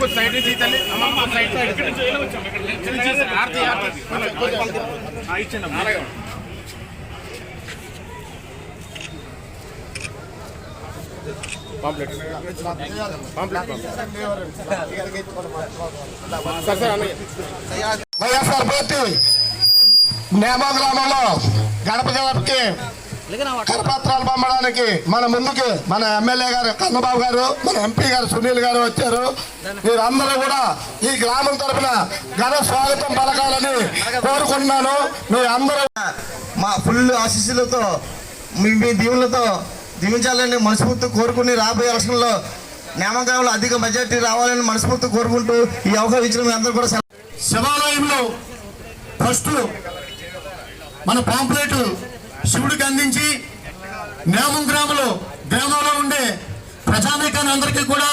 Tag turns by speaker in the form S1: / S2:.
S1: कुछ साइड నుంచి ఇతల్లి అమ్మ సైడ్ సైడ్ ఇక్కడ నుంచి ఇలా వచ్చాం ఇక్కడ నుంచి ఆర్తి ఇచ్చండి pamphlet sir sir
S2: YSR party నేమో గ్రామంలో గడప గడపకి కరపత్రాలు పంపడానికి మన ముందుకి మన ఎమ్మెల్యే గారు కన్నబాబు గారు, మన ఎంపీ గారు సునీల్ గారు వచ్చారు. మీరందరూ కూడా ఈ గ్రామం తరఫున ఘన స్వాగతం పలకాలని కోరుకుంటున్నాను. మీ అందరూ
S3: మా ఫుల్ ఆశీస్సులతో మీ దీవులతో దీవించాలని మనస్ఫూర్తి కోరుకుని రాబోయే ఎలక్షన్లో నేమగ్రామంలో అధిక మెజార్టీ రావాలని మనస్ఫూర్తి కోరుకుంటూ ఈ అవకాశం ఇచ్చిన మీ అందరూ కూడా
S2: శివాలయంలో ఫస్ట్ మన పాంప్లెట్ శివుడికి అందించి నేమం గ్రామంలో ఉండే ప్రజానీకాన్ని అందరికీ కూడా